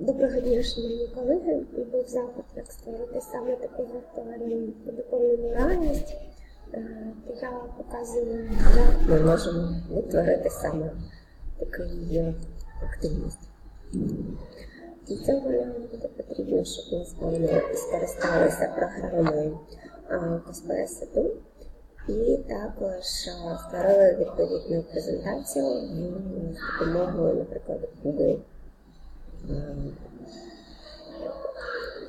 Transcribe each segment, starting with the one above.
Доброго дня, шановні колеги. Був запит, як створити саме таку віртуальну доповнену реальність. То я показую, як ми можемо відтворити саме такий активність. Для цього нам буде потрібно, щоб ми з вами скористалися програмою COSPSEDU і також створили відповідну презентацію з допомогою, наприклад, Google.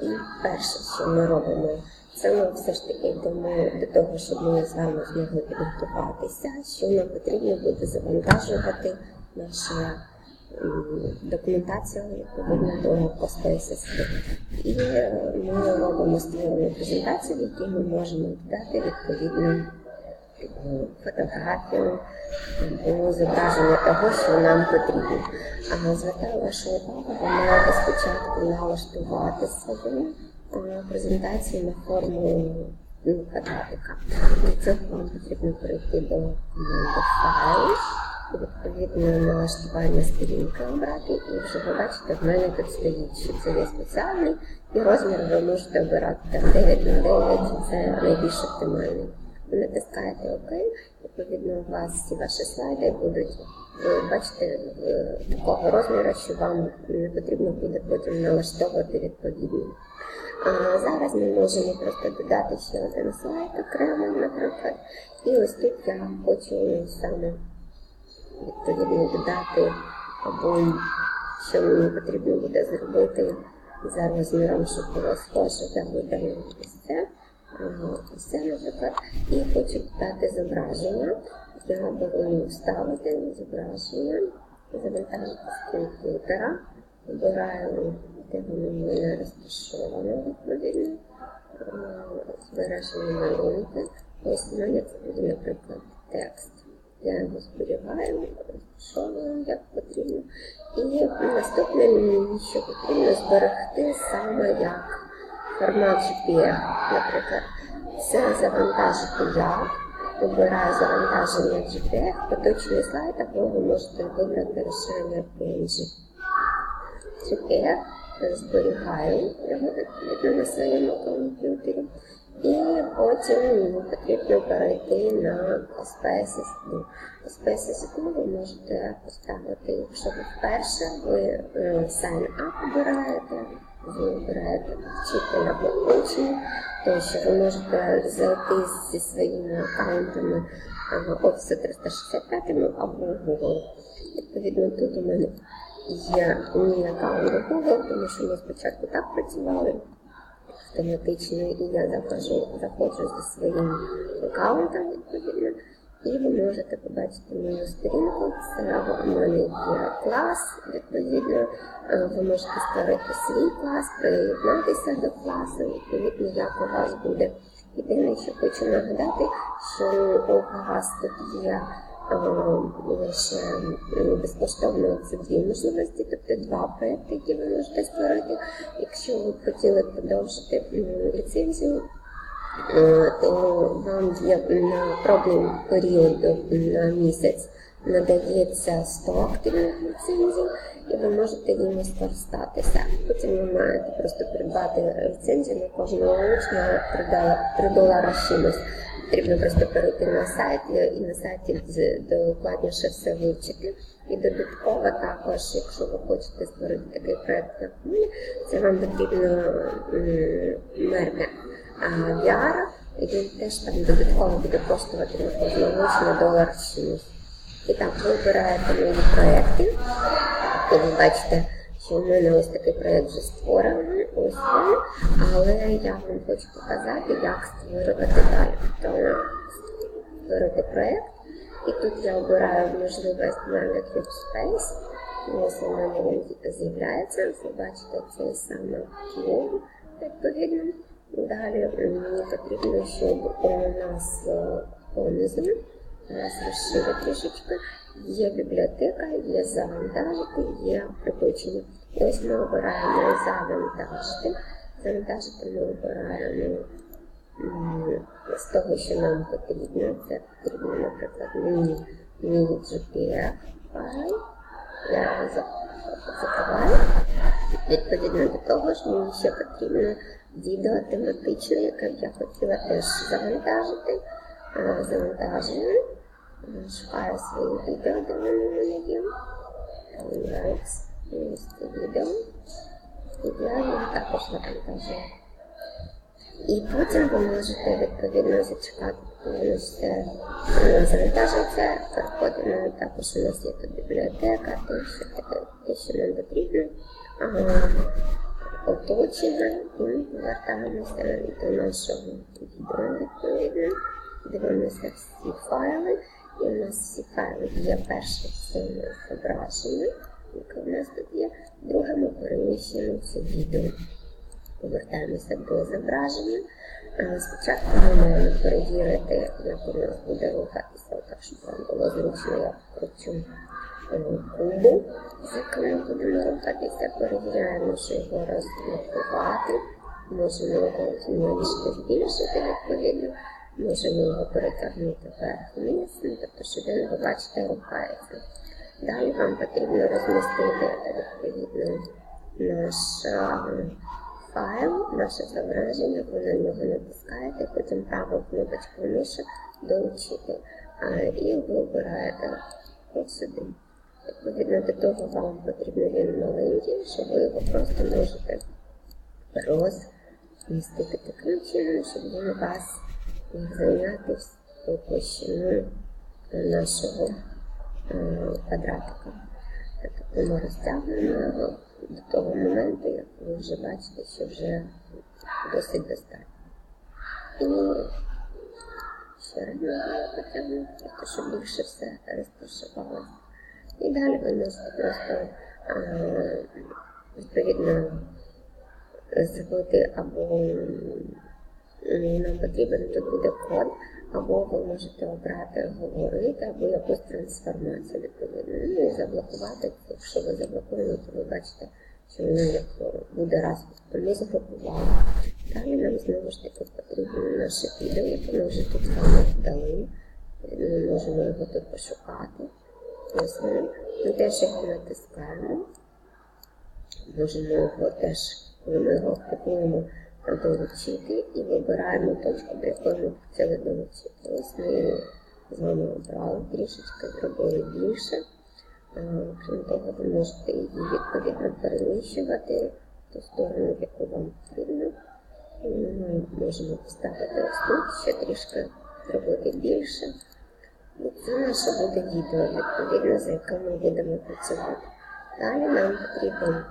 І перше, що ми робимо, це ми все ж таки йдемо до того, щоб ми з вами змогли підготуватися, що нам потрібно буде завантажувати нашу документацію відповідно до COSPSEDU. І ми робимо створену презентацію, в якій ми можемо додати відповідну фотографію або зображення того, що нам потрібно. Звертаю вашу увагу, ви маєте спочатку налаштувати свою презентацію на форму квадратика. Для цього вам потрібно перейти до команди «Файл», відповідно налаштування сторінки обрати, і вже ви бачите, в мене тут стоїть, що це є спеціальний, і розмір ви можете обирати там 9х9, це найбільш оптимальний. Ви натискаєте ОК, відповідно у вас всі ваші слайди будуть, бачите, такого розміру, що вам не потрібно буде потім налаштовувати відповідно. Зараз ми можемо просто додати ще один слайд окремо, наприклад. І ось тут я хочу саме відповідно додати, або що мені потрібно буде зробити за розміром, щоб було схоже за видами ось це, наприклад, і хочу додати зображення. Я беру вставити зображення, завантажити з комп'ютера, обираю, де воно в мене розташоване, відповідно, збережені малюнки. Ось в мене це буде, наприклад, текст. Я його зберігаю, розташовую, як потрібно. І наступне мені, що потрібно зберегти саме як формат JPEG, наприклад. Це завантажити як, обираю завантаження JPEG, поточний слайд, або ви можете вибрати рішення PNG. JPEG зберігаю його відповідно на своєму комп'ютері. І потім мені потрібно перейти на COSPSEDU. COSPSEDU ви можете поставити, якщо ви вперше, ви Sign Up обираєте, ви обираєте вчитель або учень, тому що ви можете зайти зі своїми аккаунтами Офісу 365 або Google. Відповідно, тут у мене є мій аккаунт Google, тому що ми спочатку так працювали автоматично, і я заходжу зі своїм аккаунтом, відповідно, і ви можете побачити мою сторінку. Це у мене є клас, відповідно, ви можете створити свій клас, приєднатися до класу, відповідно, як у вас буде. Єдине, що хочу нагадати, що у вас тут є лише безкоштовно це дві можливості, тобто два проєкти, які ви можете створити. Якщо ви хотіли продовжити ліцензію, то вам є на пробний період на місяць надається 100 активних ліцензій, і ви можете їм скористатися. Потім ви маєте просто придбати ліцензію на кожного учня $3 чимось. Потрібно просто перейти на сайт і на сайті докладніше все вивчити. І додатково також, якщо ви хочете створити такий проєкт, як ми, це вам потрібно мерка VR, і він теж там додатково буде коштувати на кожного учня $1 чимось. І так, ви обираєте мої проєкти, і ви бачите, що в мене ось такий проєкт вже створений, ось він, але я вам хочу показати, як створювати далі. Тобто створити проєкт, і тут я обираю можливість Mega Cube Space, ось у мене він з'являється, ви бачите цей саме куб, відповідно. Далі мені потрібно, щоб у нас понизу, зараз розширю трішечки, є бібліотека, є завантажити, є припущення. І ось ми обираємо завантажити. Завантажити ми обираємо з того, що нам потрібно. Це потрібно, наприклад, mini JPEG файл. Я його закриваю. Відповідно до того ж, мені ще потрібно відео тематичне, яке б я хотіла теж завантажити. Завантажую, шукаю свої відео, де вони в мене є. Ось це відео. І я його також завантажую. І потім ви можете відповідно зачекати, коли все завантажиться, переходимо. Також у нас є тут бібліотека, те, що нам потрібно. Оточення, і ми повертаємося до нашого відео, відповідно. Дивимося всі файли, і у нас всі файли є. Перше це зображення, яке у нас тут є. Друге ми переміщуємо це відео. Повертаємося до зображення. Спочатку ми маємо перевірити, як у нас буде рухатися, так щоб вам було зручно, я кручу кубу, з яким ми будемо рухатися. Перевіряємо, що його розблокувати. Можемо його зменшити, збільшити відповідно. Можемо його перетягнути вверх-вниз, тобто, що він, ви бачите, рухається. Далі вам потрібно розмістити відповідно наш файл, наше зображення, ви на нього натискаєте, потім правою кнопочкою миші долучити. І ви обираєте ось сюди. Відповідно до того вам потрібно він маленький, що ви його просто можете розмістити таким чином, щоб він у вас міг зайняти всю площину нашого квадратика. Тобто ми розтягуємо його до того моменту, як ви вже бачите, що вже досить достатньо. І ще раз потягнути, щоб більше все розташувалося. І далі ви можете просто відповідно зробити, або нам потрібен тут буде код, або ви можете обрати говорити, або якусь трансформацію відповідно. Ну і заблокувати. Якщо ви заблокуєте, то ви бачите, що воно буде раз, ми заблокували. Далі нам знову ж таки потрібно наше відео, яке ми вже тут з вами дали. Ми можемо його тут пошукати. Ось ми теж його натискаємо. Можемо його теж, коли ми його купуємо, долучити і вибираємо точку, до якої ми хотіли долучити. Ось ми з вами обрали трішечки, зробили більше. Крім того, ви можете її відповідно переміщувати в ту сторону, в яку вам потрібно. Ми можемо поставити ось тут, ще трішки зробити більше. І це наше буде відео, відповідно, за яким ми будемо працювати. Далі нам потрібен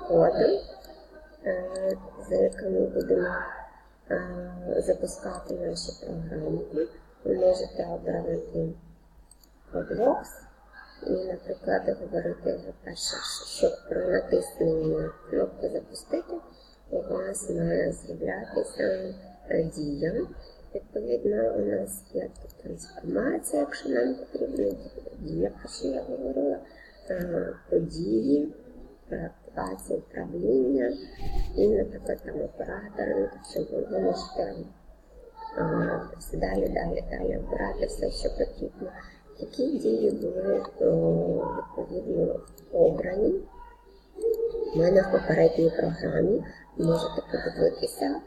код, за яким ми будемо запускати наші програмки. Ви можете обрати Roblox і, наприклад, говорити перше, що при натисненні кнопки «Запустити» у вас має з'являтися дія. Відповідно, у нас є тут трансформація, якщо нам потрібна дія, про що я говорила, події, активація управління і, наприклад, там оператори, тобто ви можете далі обирати все, що потрібно. Які дії були відповідно обрані у мене в попередній програмі, можете подивитися.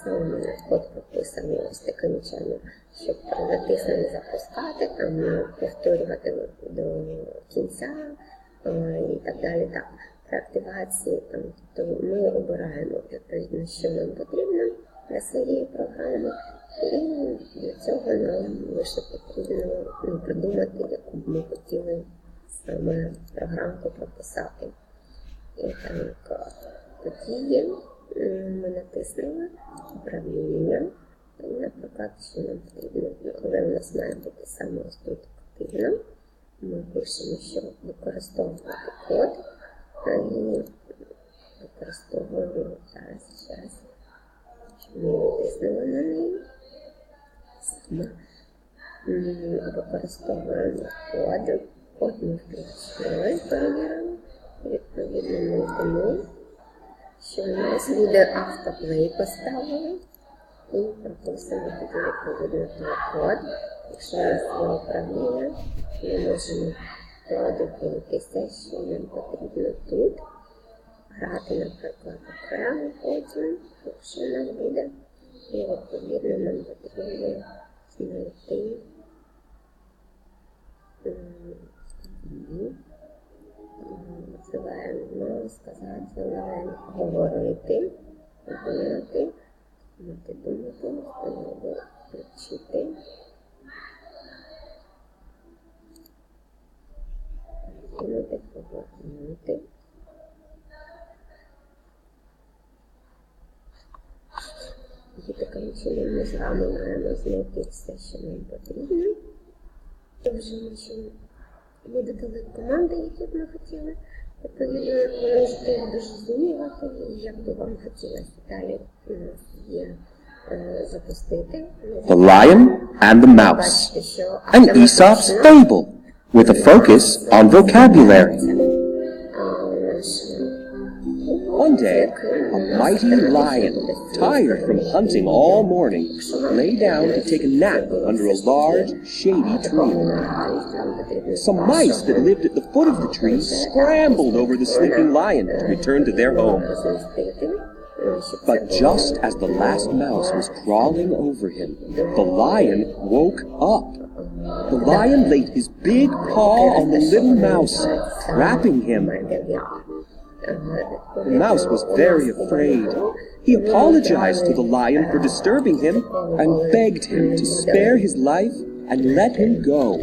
Це у мене код прописаний ось таким чином, щоб натиснути запускати, там повторювати до кінця і так далі. Так, при активації то ми обираємо відповідно, що нам потрібно для своєї програми, і для цього нам лише потрібно придумати, яку б ми хотіли саме програмку прописати. І так, події. Ми натиснули управління, і, наприклад, що нам потрібно, але у нас має бути саме ось тут активно. Ми пишемо, що використовувати код, і використовуємо зараз, щоб ми натиснули на неї. Саме використовуємо код ми включили, перевіримо, відповідно ми йдемо. Що у нас буде автоплей поставили і прописано тоді відповідно той код. Якщо у нас є управління, ми можемо продивитися, що нам потрібно тут. потім, якщо у нас буде. І відповідно нам потрібно знайти називаємо, сказати, називаємо говорити, думати, встановити, включити. Кинути, повернути. І таким чином ми з вами маємо знайти все, що нам потрібно. Вже ми додали команди, які б ми хотіли. Відповідно, ви можете їх дуже змінювати, і як би вам хотілося далі запустити. The Lion and the Mouse, an Aesop's fable, with a focus on vocabulary. One day, a mighty lion, tired from hunting all morning, lay down to take a nap under a large, shady tree. Some mice that lived at the foot of the tree scrambled over the sleeping lion to return to their home. But just as the last mouse was crawling over him, the lion woke up. The lion laid his big paw on the little mouse, trapping him. The mouse was very afraid. He apologized to the lion for disturbing him and begged him to spare his life and let him go.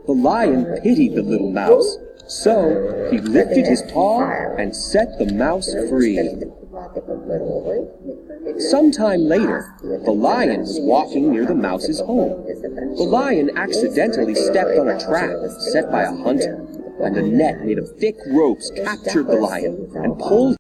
The lion pitied the little mouse, so he lifted his paw and set the mouse free. Sometime later, the lion was walking near the mouse's home. The lion accidentally stepped on a trap set by a hunter, and a net made of thick ropes captured the lion and pulled